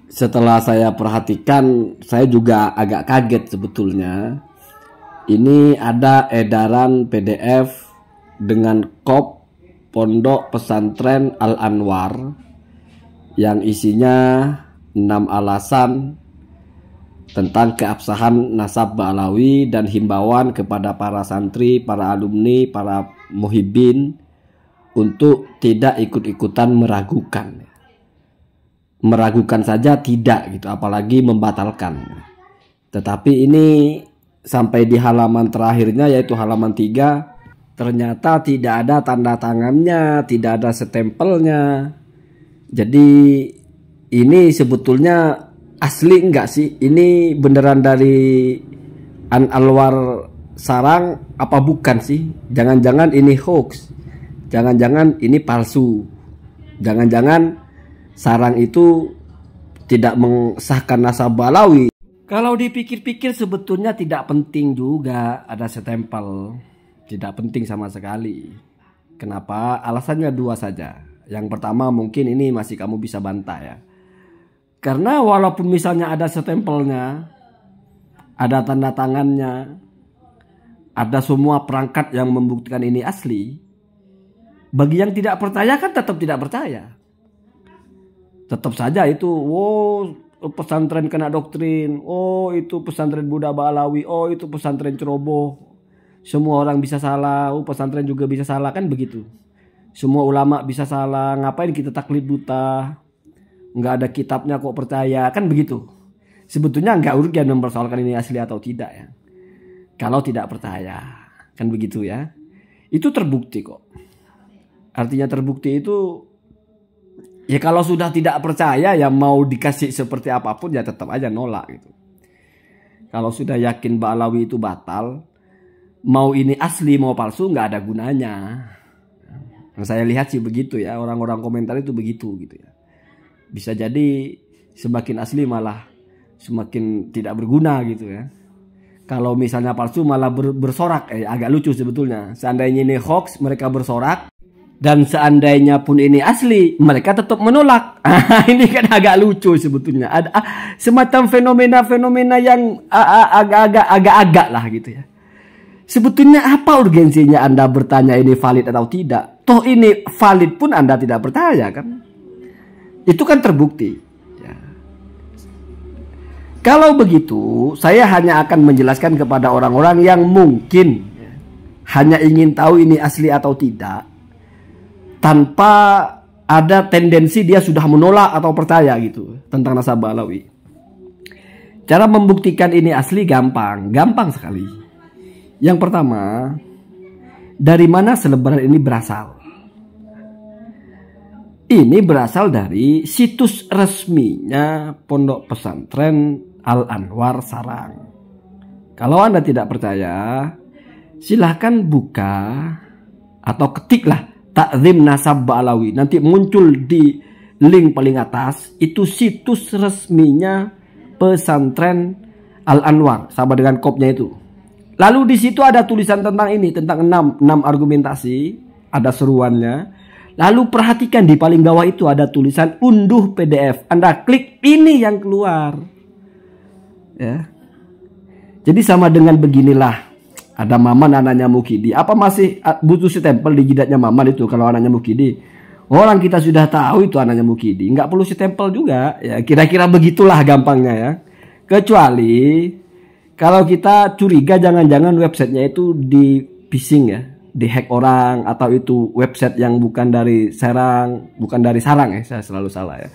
Setelah saya perhatikan, saya juga agak kaget sebetulnya. Ini ada edaran PDF dengan kop Pondok Pesantren Al-Anwar yang isinya 6 alasan tentang keabsahan nasab Ba'alawi dan himbauan kepada para santri, para alumni, para muhibbin untuk tidak ikut-ikutan meragukan. Meragukan saja tidak gitu, apalagi membatalkan. Tetapi ini sampai di halaman terakhirnya, yaitu halaman 3, ternyata tidak ada tanda tangannya, tidak ada stempelnya. Jadi ini sebetulnya asli enggak sih? Ini beneran dari Al-Anwar Sarang apa bukan sih? Jangan-jangan ini hoax, jangan-jangan ini palsu, jangan-jangan Sarang itu tidak mengesahkan nasab Ba'alawi. Kalau dipikir-pikir sebetulnya tidak penting juga ada stempel. Tidak penting sama sekali. Kenapa? Alasannya 2 saja. Yang pertama, mungkin ini masih kamu bisa bantah ya. Karena walaupun misalnya ada stempelnya, ada tanda tangannya, ada semua perangkat yang membuktikan ini asli, bagi yang tidak percaya kan tetap tidak percaya. Tetap saja itu, pesantren kena doktrin, itu pesantren Buddha Ba'alawi, itu pesantren ceroboh, semua orang bisa salah, pesantren juga bisa salah, kan begitu. Semua ulama bisa salah, ngapain kita taklid buta, nggak ada kitabnya kok percaya, kan begitu. Sebetulnya nggak urgen mempersoalkan ini asli atau tidak ya, kalau tidak percaya, kan begitu ya. Itu terbukti kok. Artinya terbukti itu, ya kalau sudah tidak percaya ya mau dikasih seperti apapun ya tetap aja nolak gitu. Kalau sudah yakin Ba'alawi itu batal, mau ini asli mau palsu nggak ada gunanya. Yang saya lihat sih begitu ya, orang-orang komentar itu begitu gitu ya. Bisa jadi semakin asli malah semakin tidak berguna gitu ya. Kalau misalnya palsu malah bersorak, agak lucu sebetulnya. Seandainya ini hoax mereka bersorak. Dan seandainya pun ini asli, mereka tetap menolak. Ini kan agak lucu sebetulnya. Ada semacam fenomena-fenomena yang agak-agak lah gitu ya. Sebetulnya apa urgensinya Anda bertanya ini valid atau tidak? Toh ini valid pun Anda tidak percaya kan? Itu kan terbukti. Ya. Kalau begitu, saya hanya akan menjelaskan kepada orang-orang yang mungkin hanya ingin tahu ini asli atau tidak, tanpa ada tendensi dia sudah menolak atau percaya gitu tentang nasab Ba'alawi. Cara membuktikan ini asli gampang sekali. Yang pertama, dari mana selebaran ini berasal? Ini berasal dari situs resminya Pondok Pesantren Al-Anwar Sarang. Kalau Anda tidak percaya, silahkan buka atau ketiklah Ta'zim Nasab Ba'alawi. Nanti muncul di link paling atas. Itu situs resminya Pesantren Al-Anwar sama dengan kopnya itu. Lalu di situ ada tulisan tentang ini, tentang 6 argumentasi, ada seruannya. Lalu perhatikan di paling bawah itu ada tulisan unduh PDF. Anda klik ini yang keluar. Ya. Jadi sama dengan beginilah. Ada Maman anaknya Mukidi. Apa masih butuh stempel di jidatnya Maman itu kalau anaknya Mukidi? Orang kita sudah tahu itu anaknya Mukidi. Nggak perlu stempel juga. Ya kira-kira begitulah gampangnya ya. Kecuali kalau kita curiga jangan-jangan websitenya itu di phishing ya. Dihack orang atau itu website yang bukan dari Sarang. Bukan dari Sarang ya. Saya selalu salah ya.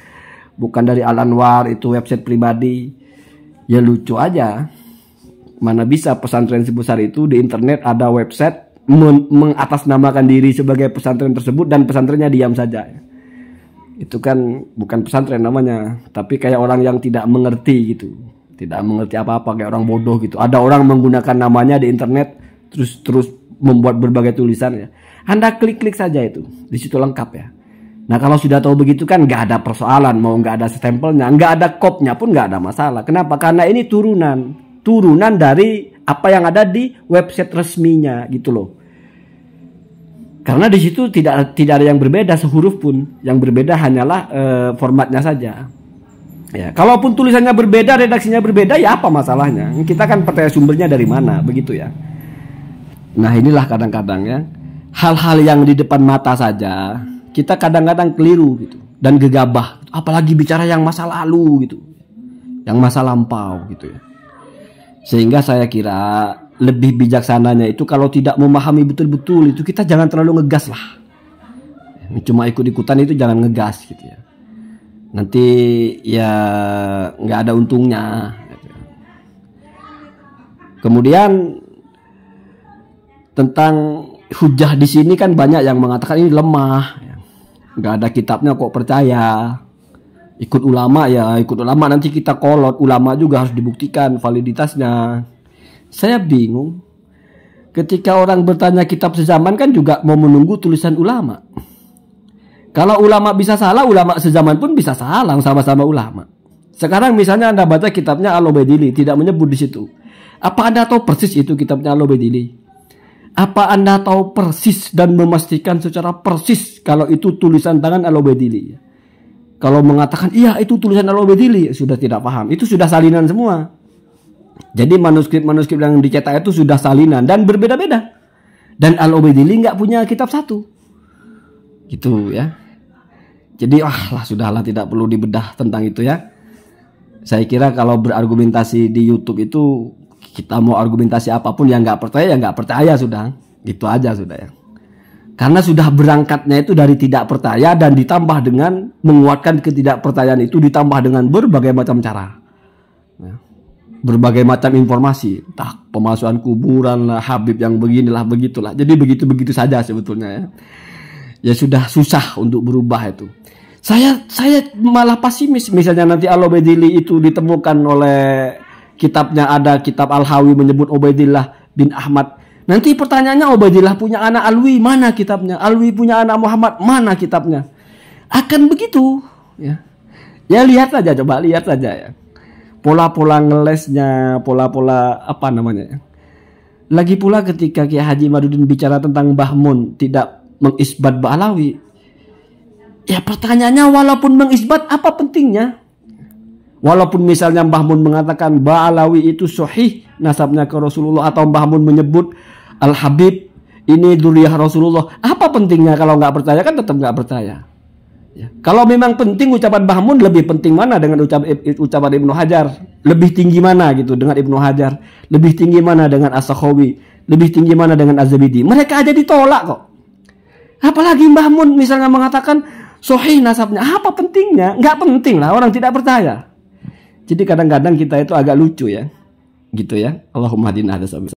Bukan dari Al-Anwar, itu website pribadi. Ya lucu aja. Mana bisa pesantren sebesar itu di internet ada website mengatasnamakan diri sebagai pesantren tersebut dan pesantrennya diam saja. Itu kan bukan pesantren namanya, tapi kayak orang yang tidak mengerti gitu. Tidak mengerti apa-apa, kayak orang bodoh gitu. Ada orang menggunakan namanya di internet terus membuat berbagai tulisan ya. Anda klik-klik saja itu, di situ lengkap ya. Nah kalau sudah tahu begitu kan nggak ada persoalan, mau nggak ada stempelnya, nggak ada kopnya pun nggak ada masalah. Kenapa? Karena ini turunan dari apa yang ada di website resminya gitu loh. Karena di situ tidak ada yang berbeda sehuruf pun, yang berbeda hanyalah formatnya saja. Ya, kalaupun tulisannya berbeda, redaksinya berbeda, ya apa masalahnya? Kita kan percaya sumbernya dari mana, begitu ya. Nah, inilah kadang-kadang ya, hal-hal yang di depan mata saja kita kadang-kadang keliru gitu dan gegabah, apalagi bicara yang masa lalu gitu, yang masa lampau gitu ya. Sehingga saya kira lebih bijaksananya itu kalau tidak memahami betul-betul itu kita jangan terlalu ngegas lah. Cuma ikut-ikutan itu jangan ngegas gitu ya. Nanti ya nggak ada untungnya. Kemudian tentang hujah di sini kan banyak yang mengatakan ini lemah, nggak ada kitabnya kok percaya. Ikut ulama ya ikut ulama, nanti kita kolot, ulama juga harus dibuktikan validitasnya. Saya bingung. Ketika orang bertanya kitab sezaman kan juga mau menunggu tulisan ulama. Kalau ulama bisa salah, ulama sezaman pun bisa salah, sama-sama ulama. Sekarang misalnya Anda baca kitabnya Al-Ubaidili, tidak menyebut di situ. Apa Anda tahu persis itu kitabnya Al-Ubaidili? Apa Anda tahu persis dan memastikan secara persis kalau itu tulisan tangan Al-Ubaidili? Kalau mengatakan iya itu tulisan Al-Ubaidili, sudah tidak paham. Itu sudah salinan semua. Jadi manuskrip-manuskrip yang dicetak itu sudah salinan dan berbeda-beda. Dan Al-Ubaidili nggak punya kitab satu. Gitu ya. Jadi sudahlah tidak perlu dibedah tentang itu ya. Saya kira kalau berargumentasi di YouTube itu kita mau argumentasi apapun yang nggak percaya ya nggak percaya sudah. Gitu aja sudah ya. Karena sudah berangkatnya itu dari tidak percaya dan ditambah dengan menguatkan ketidakpercayaan itu ditambah dengan berbagai macam cara. Ya. Berbagai macam informasi, entah pemalsuan kuburan lah, Habib yang beginilah begitulah. Jadi begitu-begitu saja sebetulnya ya. Ya sudah susah untuk berubah itu. Saya malah pesimis misalnya nanti Al-Ubaidili itu ditemukan oleh kitabnya ada kitab Al-Hawi menyebut Ubaidillah bin Ahmad. Nanti pertanyaannya Ubaidillah punya anak Alwi, mana kitabnya? Alwi punya anak Muhammad, mana kitabnya? Akan begitu ya. Ya lihat saja, coba lihat saja ya. Pola-pola ngelesnya, pola-pola apa namanya ya. Lagi pula ketika Kiai Haji Madudin bicara tentang Mbah Mun tidak mengisbat Ba'alawi, ya pertanyaannya walaupun mengisbat apa pentingnya? Walaupun misalnya Mbah Mun mengatakan Ba'alawi itu sahih nasabnya ke Rasulullah, atau Mbah Mun menyebut Al-Habib ini dzurriyyah Rasulullah, apa pentingnya? Kalau nggak percaya kan tetap nggak percaya ya. Kalau memang penting ucapan Mbah Mun, lebih penting mana dengan ucapan Ibnu Hajar? Lebih tinggi mana gitu dengan Ibnu Hajar? Lebih tinggi mana dengan As-Sakhawi? Lebih tinggi mana dengan Az-Zabidi? Mereka aja ditolak kok. Apalagi Mbah Mun misalnya mengatakan sahih nasabnya, apa pentingnya? Nggak penting lah, orang tidak percaya. Jadi kadang-kadang kita itu agak lucu ya, gitu ya. Allahumma hadina